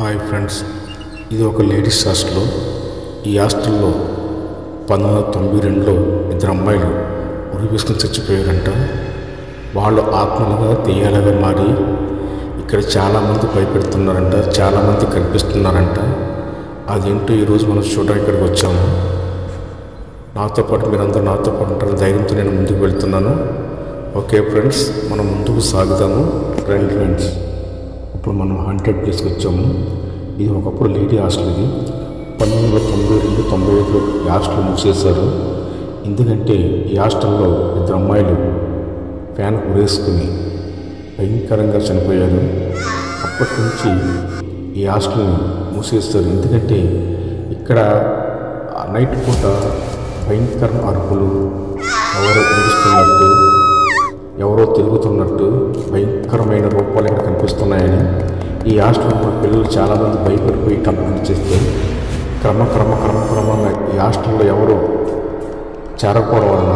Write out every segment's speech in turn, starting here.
Hi friends, ఇది ఒక ladies hostel. ఈ హాస్టల్లో 1992లో ఇద్దరు అమ్మాయిలు ఉరి వేసుకుని చచ్చిపోయారంట. వాళ్ళు ఆత్మలుగా దెయ్యాలుగా మారి ఇక్కడ చాలామంది భయపెడుతున్నారంట, చాలామంది కనిపిస్తున్నారంట. అదేంటో ఈరోజు మనం చూడడానికి ఇక్కడికి వచ్చాము. నాతో పాటు మీరందరూ నాతో పాటు ఉంటారు ధైర్యంతో నేను ముందుకు వెళ్తున్నాను. ఓకే ఫ్రెండ్స్, మనం ముందుకు సాగుదాము. రండి ఫ్రెండ్స్, ఇప్పుడు మనం 100 ప్లేస్కి వచ్చాము. ఇది ఒకప్పుడు లేడీ హాస్టల్. ఇది 1992-95లో ఈ హాస్టల్ మూసేశారు. ఎందుకంటే ఈ హాస్టల్లో ఇద్దరు అమ్మాయిలు ఫ్యాన్ ఉరేసుకుని భయంకరంగా చనిపోయారు. అప్పటి నుంచి ఈ హాస్టల్ని మూసేస్తారు. ఎందుకంటే ఇక్కడ నైట్ పూట భయంకర అరుపులు, ఎవరో ఏడుస్తున్నట్టు, ఎవరో తిరుగుతున్నట్టు భయంకరమైన రూపాలు ఇక్కడ కనిపిస్తున్నాయని ఈ హాస్టల్లో ఉన్న పిల్లలు చాలామంది భయపడిపోయి కంప్లైంట్ చేస్తే క్రమంగా ఈ హాస్టల్లో ఎవరో చేరకపోవడం వలన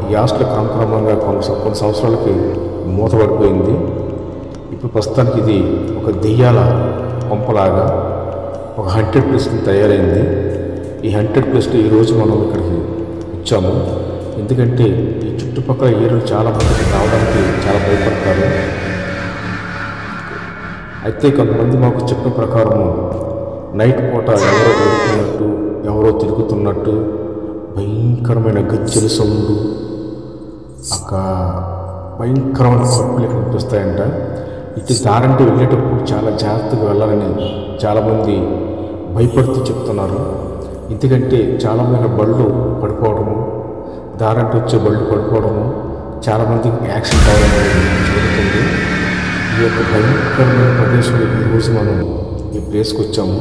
ఈ హాస్టల్ క్రమంగా కొన్ని సంవత్సరాలకి మూతపడిపోయింది. ఇప్పుడు ప్రస్తుతానికి ఇది ఒక దెయ్యాల కొంపలాగా ఒక 100 ప్లేస్కి తయారైంది. ఈ 100 ప్లేస్లో ఈరోజు మనం ఇక్కడికి వచ్చాము. ఎందుకంటే ఈ చుట్టుపక్కల ఏరియాలు చాలామందికి రావడానికి చాలా భయపడతారు. అయితే కొంతమంది మాకు చెప్పిన ప్రకారము నైట్ పూట ఎవరో వెళ్తున్నట్టు, ఎవరో తిరుగుతున్నట్టు భయంకరమైన గజ్జల సౌండ్, ఒక భయంకరమైన అరుపులు కనిపిస్తాయంట. ఇటు దారంటే వెళ్ళేటప్పుడు చాలా జాగ్రత్తగా వెళ్ళాలని చాలామంది భయపడుతూ చెప్తున్నారు. ఎందుకంటే చాలామంది బళ్ళు పడిపోవడము, దారంటే వచ్చే బళ్ళు పడిపోవడము, చాలామందికి యాక్సిడెంట్ అవ్వడం జరుగుతుంది. ఈ యొక్క భయంకరమైన ప్రదేశంలో ఈరోజు మనం ఈ ప్లేస్కి వచ్చాము.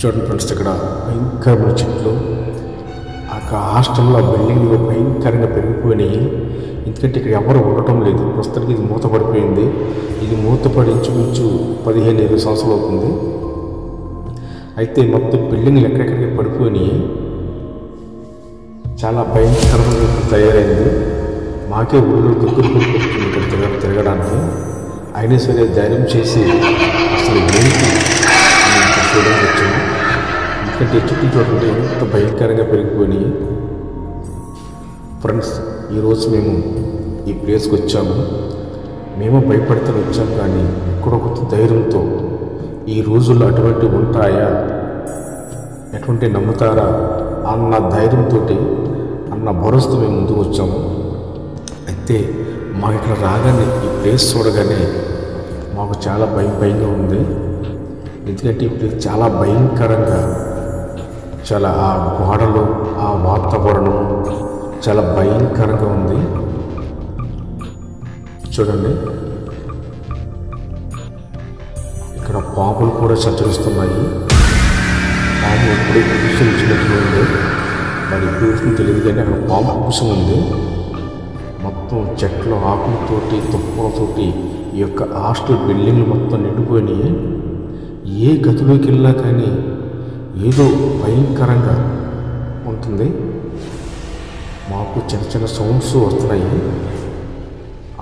చూడండి ఫ్రెండ్స్, ఇక్కడ భయంకరమైన చెట్లు, ఆ హాస్టల్లో బిల్డింగ్లు భయంకరంగా పెరిగిపోయినాయి. ఎందుకంటే ఇక్కడ ఎవరు ఉండటం లేదు. ప్రస్తుతానికి ఇది మూతపడిపోయింది. ఇది మూతపడి ఇంచుమించు 15-20 సంవత్సరాలు అవుతుంది. అయితే మొత్తం బిల్డింగ్లు ఎక్కడెక్కడికి పడిపోయినాయి. చాలా భయంకరంగా తయారైంది. మాకే ఊళ్ళో దగ్గర ఇక్కడ తిరగడానికి. అయినా సరే ధైర్యం చేసి అసలు ఏంటి ఇక్కడ చూడడానికి వచ్చాము. ఎందుకంటే చుట్టూ చూడండి ఎంత భయంకరంగా పెరిగిపోయినాయి. ఫ్రెండ్స్, ఈరోజు మేము ఈ ప్లేస్కి వచ్చాము. మేము భయపడితే వచ్చాము, కానీ ఎక్కడొక ధైర్యంతో ఈ రోజుల్లో అటువంటివి ఉంటాయా, ఎటువంటి నమ్ముతారా అన్న ధైర్యంతో, అన్న భరోసాతో మేము ముందుకు వచ్చాము. అయితే మాకు ఇక్కడ రాగానే ఈ ప్లేస్ చూడగానే మాకు చాలా భయంగా ఉంది. ఎందుకంటే ఈ ప్లేస్ చాలా భయంకరంగా, చాలా ఆ గోడలు, ఆ వాతావరణం చాలా భయంకరంగా ఉంది. చూడండి, ఇక్కడ పాములు కూడా సంచరిస్తున్నాయి. పాము ఎప్పుడూ కుసం ఇచ్చినట్లు ఉంది. మరి ఇప్పుడు తెలియదు, కానీ అక్కడ పాము కుసం ఉంది. మొత్తం చెట్ల ఆకులతోటి, తుప్పలతోటి ఈ యొక్క హాస్టల్ బిల్డింగ్లు మొత్తం నిండిపోయినాయి. ఏ గదిలోకి వెళ్ళినా కానీ ఏదో భయంకరంగా ఉంటుంది. మాకు చిన్న చిన్న సౌండ్స్ వస్తున్నాయి.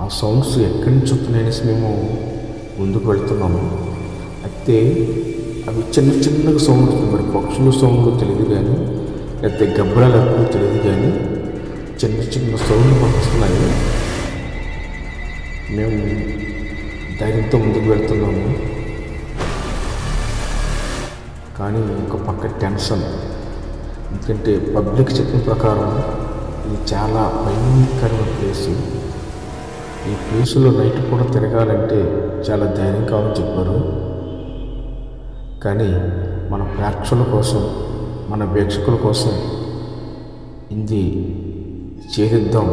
ఆ సౌండ్స్ ఎక్కడి నుంచి వస్తున్నాయనేసి మేము ముందుకు వెళ్తున్నాము. అయితే అవి చిన్నగా సౌండ్ వస్తుంది. మరి పక్షుల సౌండ్లు తెలియదు, కానీ లేకపోతే గబ్బరాలు ఎప్పుడు తెలియదు, కానీ చిన్న సౌండ్లు మాకు వస్తున్నాయి. మేము ధైర్యంతో ముందుకు వెళ్తున్నాము. కానీ ఒక పక్క టెన్షన్. ఎందుకంటే పబ్లిక్ చెప్పిన ప్రకారం ఇది చాలా భయంకరమైన ప్లేసు. ఈ ప్లేసులో నైట్ కూడా తిరగాలంటే చాలా ధైర్యం కావాలని చెప్పారు. కానీ మన ప్రేక్షకుల కోసం, మన వీక్షకుల కోసం ఇది చేద్దాం,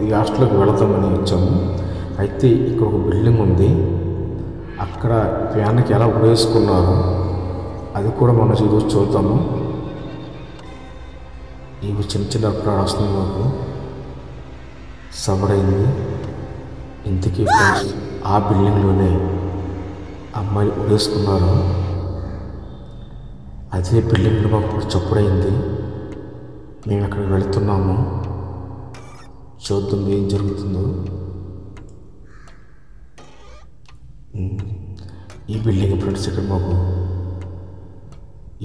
ఈ హాస్టల్కి వెళదామని వచ్చాము. అయితే ఇక్కడ ఒక బిల్డింగ్ ఉంది. అక్కడ ఫ్యాన్కి ఎలా ఉరేసుకున్నారు అది కూడా మనం ఈరోజు చూద్దాము. ఇవి చిన్న అప్పుడు వస్తున్నాయి. మాకు సవడైంది. ఇంతకీ ఫ్రెండ్స్, ఆ బిల్డింగ్లోనే అమ్మాయిలు ఉరేసుకున్నారు. అదే బిల్డింగ్లో మాకు ఇప్పుడు చప్పుడైంది. మేము అక్కడికి వెళుతున్నాము. చూద్దాం ఏం జరుగుతుందో. ఈ బిల్డింగ్ ఫ్రెండ్స్ ఇక్కడ మాకు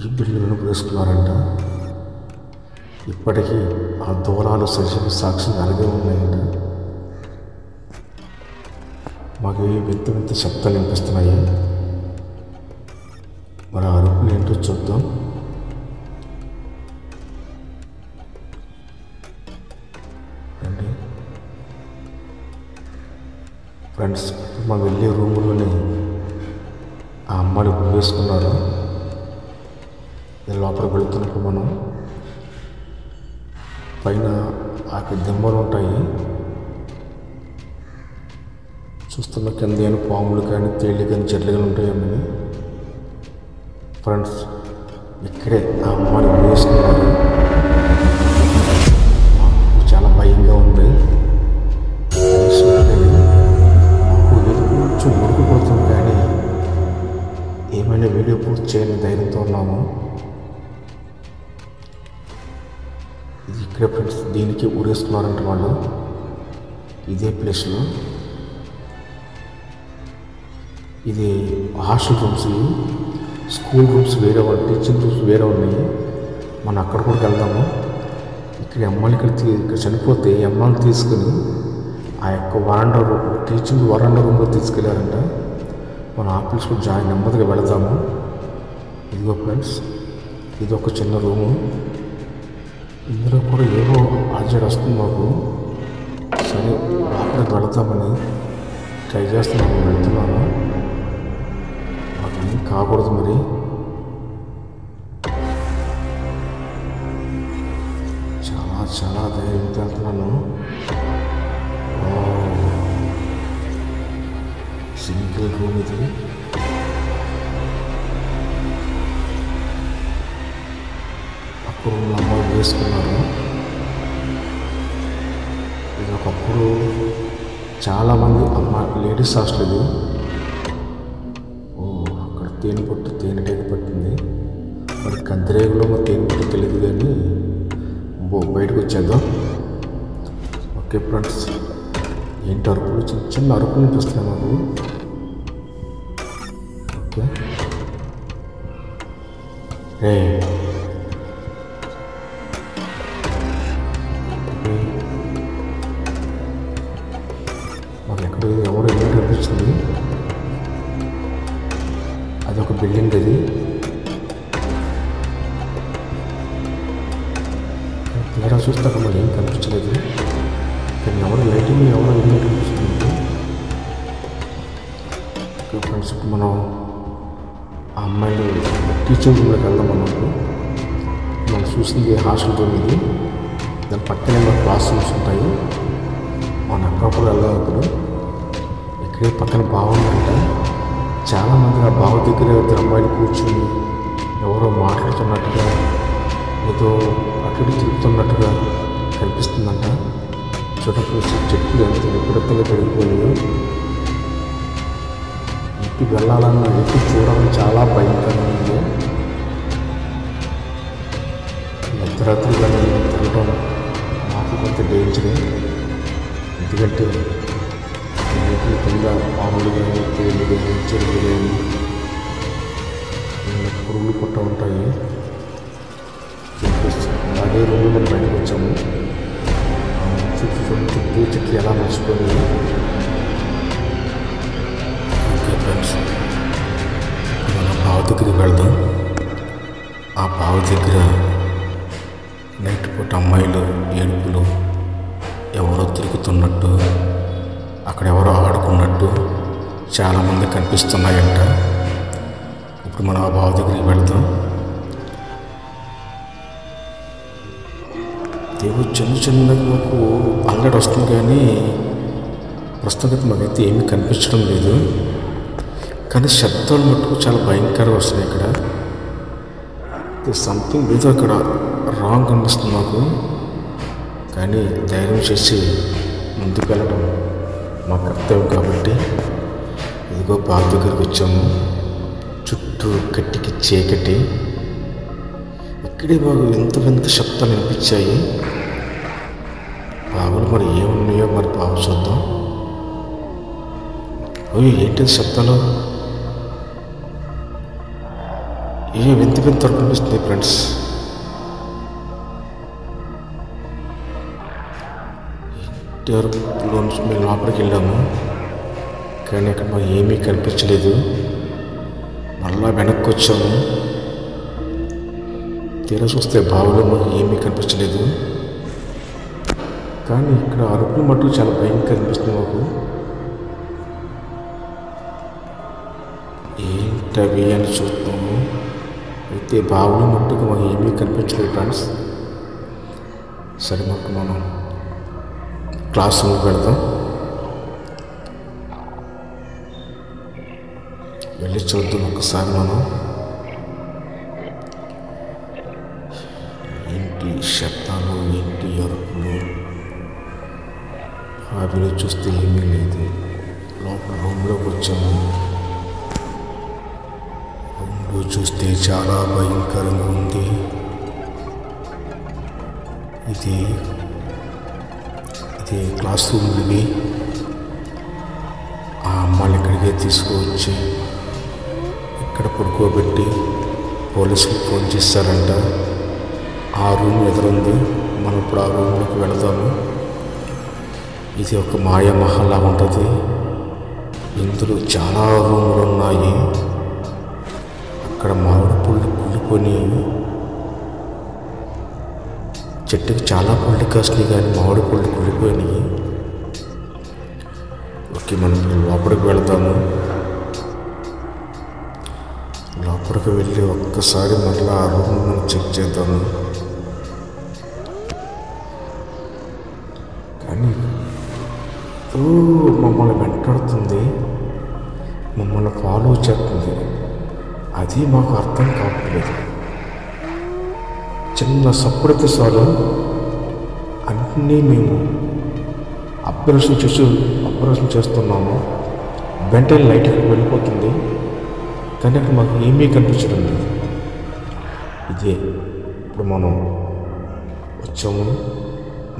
ఈ బిల్డింగ్ను వేసుకున్నారంట. ఇప్పటికీ ఆ దూరాలు సజీవ సాక్షిగా అలాగే ఉన్నాయంట. మాకు వింత వింత శబ్దాలు వినిపిస్తున్నాయి. మరి ఆ అరుపులు ఏంటో చూద్దాం. రండి ఫ్రెండ్స్, మా వెళ్ళే రూములోనే ఆ అమ్మాయిలు వేసుకున్నారు. లోపలికి వెళ్తున్నప్పుడు మనం పైన ఆ దిమ్మలు ఉంటాయి చూస్తున్న, కింద ఏమైనా పాములు కానీ తేళ్ళు కానీ చెట్లు కానీ ఉంటాయని ఫ్రెండ్స్ ఇక్కడే ఆ అమ్మాయిలు వేసుకున్నారు. చాలా భయంగా ఉంది. మాకు కొంచెం ఉడుకు పడుతుంది కానీ ఏమైనా వీడియో పోస్ట్ చేయని ధైర్యంతో ఉన్నాము. ఇది ఇక్కడే ఫ్రెండ్స్, దీనికి ఊరేసుకున్నారంట వాళ్ళు ఇదే ప్లేస్లో. ఇది హాస్టల్ రూమ్స్, స్కూల్ రూమ్స్ వేరే ఉన్నాయి, టీచింగ్ రూమ్స్ వేరే ఉన్నాయి. మనం అక్కడ కూడా వెళ్దాము. ఇక్కడ అమ్మాయిలు ఇక్కడ చనిపోతే అమ్మాయిని తీసుకుని ఆ యొక్క వరండా రూమ్, టీచింగ్ వరండా రూమ్లో తీసుకెళ్ళారంట. మనం ఆ ప్లేస్ కూడా నెమ్మదిగా వెళదాము. ఇదిగో ఫ్రెండ్స్, ఇది ఒక చిన్న రూము. ఇందులో కూడా ఏవో ఆర్జెడ్ వస్తుంది మాకు. సరే లోపలికి వెళతామని ట్రై చేస్తున్నాను, వెళ్తున్నాను. మాకు ఏం కాకూడదు. మరి చాలా చాలా ధైర్యంతో వెళ్తున్నాను. సింగిల్ రూమ్ ఇది. అప్పుడు అమ్మాయి వేసుకున్నారు. ఇది ఒకప్పుడు చాలామంది లేడీస్ హాస్టల్ ఇది. అక్కడ తేనె పట్టు తేనెటీగ పట్టింది. మరి కందిరేగులో మరి తేనె పట్టు తెలియదు కానీ బయటకు వచ్చేద్దాం. ఓకే ఫ్రెండ్స్, ఏంటి అరుపులు, చిన్న చిన్న అరుపులు అనిపిస్తున్నాయి మాకు. ఓకే రే మాకు ఎక్కడ ఎవరు వెళ్ళినట్టు అనిపించింది. అది ఒక బిల్డింగ్. అది తేడా చూస్తే అక్కడ మాకు ఏం కనిపించలేదు. కానీ ఎవరు లైటింగ్ ఎవరు వెళ్ళినట్టు అనిపిస్తుంది. ఫ్రెండ్స్, ఇప్పుడు మనం ఆ అమ్మాయిలు టీచింగ్ రూమ్లోకి వెళ్దాం అన్నప్పుడు మనం చూసింది హాస్టల్ రూమ్ ఇది. దాని పక్కనే మన క్లాస్ రూమ్స్ ఉంటాయి. మన అక్కడప్పుడు వెళ్దాం. ఇప్పుడు ఇక్కడే పక్కన బాగుందంట. చాలామంది ఆ బావ దగ్గర ఇద్దరు అమ్మాయిలు కూర్చుని ఎవరో మాట్లాడుతున్నట్టుగా, ఏదో అటు తిరుగుతున్నట్టుగా కనిపిస్తుందంట. చూడప్పుడు చెట్లు ఎంత ఎప్పుడెప్పుడుగా పెరిగిపోయాయో. ఎటు వెళ్ళాలన్నా ఎటు చూడాలని చాలా భయంకరంగా ఉంది. అర్ధరాత్రి కానీ తిరగడం మాకు కొంత డేంజరే. ఎందుకంటే నీటి కింద పాములు కానీ తేళ్ళు కానీ చెరువులు కానీ పురుగులు పుట్ట ఉంటాయి. అదే రోజు మనం బయటకు వచ్చాము. చుట్టూ చెట్లు ఎలా మర్చిపోయి. ఓకే ఫ్రెండ్స్, మనం బావి దగ్గరికి వెళ్దాం. ఆ బావి దగ్గర నైట్ పూట అమ్మాయిలు ఏడుపులు, ఎవరో తిరుగుతున్నట్టు, అక్కడ ఎవరో ఆడుకున్నట్టు చాలామంది కనిపిస్తున్నాయంట. ఇప్పుడు మనం ఆ బావి దగ్గరికి వెళ్దాం. ఏవో చిన్న చిన్నగా మాకు అల్లడి వస్తుంది కానీ ప్రస్తుతం మాకైతే ఏమీ కనిపించడం లేదు. కానీ శబ్దాలు మట్టుకు చాలా భయంకరంగా వస్తున్నాయి. ఇక్కడ సంథింగ్ ఏదో అక్కడ రాంగ్ అనిపిస్తుంది మాకు. కానీ ధైర్యం చేసి ముందుకు వెళ్ళడం మా కర్తవ్యం కాబట్టి ఇదిగో బావి దగ్గరికి వచ్చాము. చుట్టూ కట్టికి చీకటి. ఇక్కడే బాగా వింత వింత శబ్దాలు వినిపించాయి. బావులు మరి ఏమున్నాయో మరి బావు చూద్దాం. ఓయ్ ఏంటి శబ్దాలు? ఏ వింత వింత అనిపిస్తుంది ఫ్రెండ్స్. ఇంటిలో నుంచి మేము లోపలికి వెళ్ళాము, కానీ అక్కడ మాకు ఏమీ కనిపించలేదు. మళ్ళా వెనక్కి వచ్చాము, తీరా చూస్తే బావిలో మాకు ఏమీ కనిపించలేదు. కానీ ఇక్కడ అరుపులు మట్టుకు చాలా భయంకరంగా అనిపిస్తుంది మాకు. ఏంటవి అని చూస్తాము, అయితే బావిలో మట్టుకు మాకు ఏమీ కనిపించలేదు ఫ్రెండ్స్. సరే మాకు మనం క్లాస్ రూమ్కి వెళ్దాం. వెళ్ళి చూద్దాం ఒకసారి మనం. ఏంటి శబ్దాలు, ఏంటి అరుపులు. బావిలో చూస్తే ఏమీ లేదు. లోపల రూమ్లోకి వచ్చాము. రూమ్లో చూస్తే చాలా భయంకరంగా ఉంది. ఇది క్లాస్ రూమ్. ఇవి ఆ అమ్మాయిని ఇక్కడికే తీసుకువచ్చి ఇక్కడ పడుకోబెట్టి పోలీసులకు ఫోన్ చేస్తారంట. ఆ రూమ్ ఎదురుంది, మనం ఇప్పుడు ఆ రూమ్లోకి వెళదాము. ఇది ఒక మాయ మహల్లా ఉంటుంది. ఇందులో చాలా రూములు ఉన్నాయి. అక్కడ మామిడి పుళ్ళు కుళ్ళిపోయి, చెట్టుకి చాలా పళ్ళు కాసినాయి కానీ మామిడి పళ్ళు కుళ్ళిపోయినాయి. ఓకే, మనం లోపలికి వెళ్తాము. లోపలికి వెళ్ళి ఒక్కసారి మళ్ళీ ఆ రూమ్ మనం చెక్ చేద్దాము. కానీ మమ్మల్ని వెంటాడుతుంది, మమ్మల్ని ఫాలో చేస్తుంది. అది మాకు అర్థం కావట్లేదు. చిన్న సప్పుడైతే చాలు అన్నీ మేము అబ్జర్వేషన్ చేస్తున్నాము. వెంటనే లైట్ ఇక్కడికి వెళ్ళిపోతుంది, కానీ అక్కడ మాకు ఏమీ కనిపించడం లేదు. ఇదే ఇప్పుడు మనం వచ్చాము,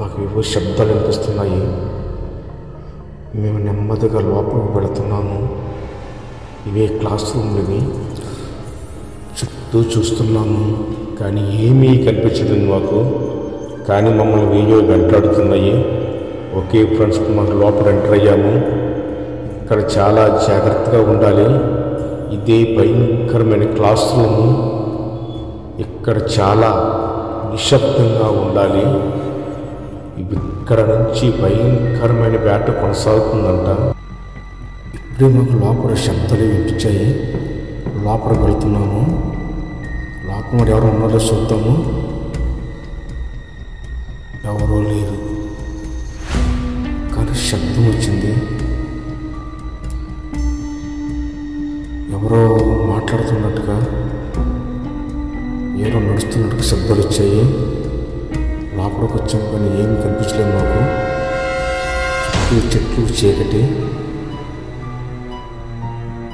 మాకు ఏవో శబ్దాలు వినిపిస్తున్నాయి. మేము నెమ్మదిగా లోపలికి వెళుతున్నాము. ఇవే క్లాస్ రూమ్లు. ఇవి చుట్టూ చూస్తున్నాము, కానీ ఏమీ కనిపించలేదు మాకు. కానీ మమ్మల్ని వేయో వెంటాడుతున్నాయి. ఓకే ఫ్రెండ్స్, మనం లోపల ఎంటర్ అయ్యాము. ఇక్కడ చాలా జాగ్రత్తగా ఉండాలి. ఇదే భయంకరమైన క్లాస్ రూము. ఇక్కడ చాలా నిశ్శబ్దంగా ఉండాలి. ఇక్కడ నుంచి భయంకరమైన వేట కొనసాగుతుందంట. ఇప్పుడే మాకు లోపల శబ్దాలు వినిపించాయి. లోపలికి వెళ్తున్నాము. లోపల మరి ఎవరు ఉన్నారో చూద్దాము. ఎవరో లేరు, కానీ శబ్దం వచ్చింది. ఎవరో మాట్లాడుతున్నట్టుగా, ఎవరో నడుస్తున్నట్టుగా శబ్దాలు వచ్చాయి. లోపలికి వచ్చాము కానీ ఏమి కనిపించలేదు మాకు. చెట్లు చీకటి.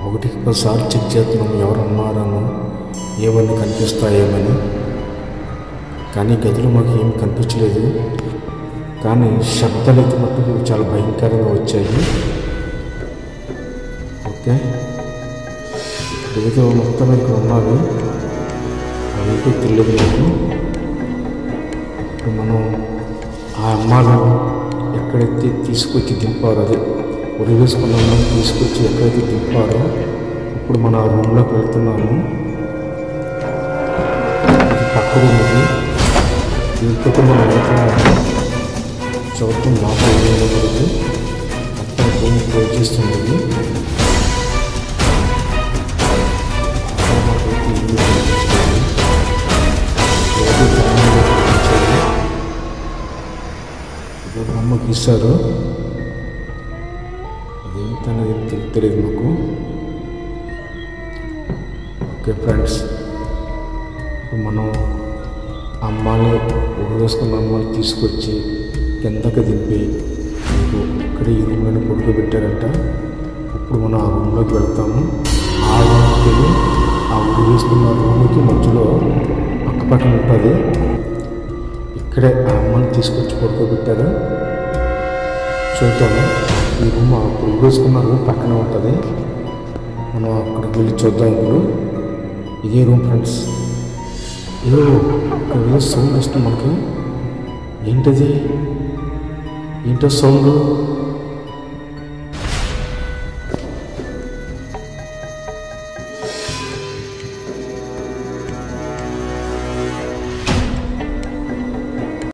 1-10 చెక్ చేస్తున్నాము ఎవరు ఉన్నారని, ఏమన్నా కనిపిస్తాయేమని. కానీ గదిలో మాకు ఏమి కనిపించలేదు. కానీ శబ్దాలు అయితే మట్టుకు చాలా భయంకరంగా వచ్చాయి. ఓకే, ఏదో మొత్తం ఇక్కడ ఉన్నది, అదేంటో తెలియదు నాకు. ఇప్పుడు మనం ఆ అమ్మాయిలు ఎక్కడైతే తీసుకొచ్చి దింపారో, అదే ఉరి వేసుకున్న అమ్మాయిని తీసుకొచ్చి ఎక్కడైతే దింపారో, ఇప్పుడు మన ఆ రూమ్లోకి వెళ్తున్నాము. ఇది పక్క రూమ్. ఇది దీంతో మనం వెళ్తున్నాము. చదువుతున్న లోపల ఏమవుతుంది, అక్కడ రూమ్ క్లోజ్ చేస్తుంది. బొమ్మ గీశారు, అదేంటనేది తెలియదు మాకు. ఓకే ఫ్రెండ్స్, ఇప్పుడు మనం అమ్మాయిని ఉడి వేసుకున్న అమ్మాయిని తీసుకొచ్చి కిందకి దింపి ఇక్కడ ఈ రూమ్లోనే పడుకోబెట్టారంట. ఇప్పుడు మనం ఆ రూమ్లోకి వెళ్తాము. ఆ రూమ్కి ఆ ఉడి వేసుకున్న రూమ్కి మధ్యలో పక్కపక్కన ఉంటుంది. ఇక్కడే ఆ అమ్మాయిని తీసుకొచ్చి పడుకోబెట్టారు. చూద్దాము. ఈ రూమ్ ఇప్పుడు వేసుకున్న రూమ్ పక్కనే ఉంటుంది. మనం అక్కడికి వెళ్ళి చూద్దాం. ఇప్పుడు ఇదే రూమ్ ఫ్రెండ్స్. ఏదో ఏదో సౌండ్ వస్తుంది మనకి. ఏంటది? ఏంటో సౌండ్?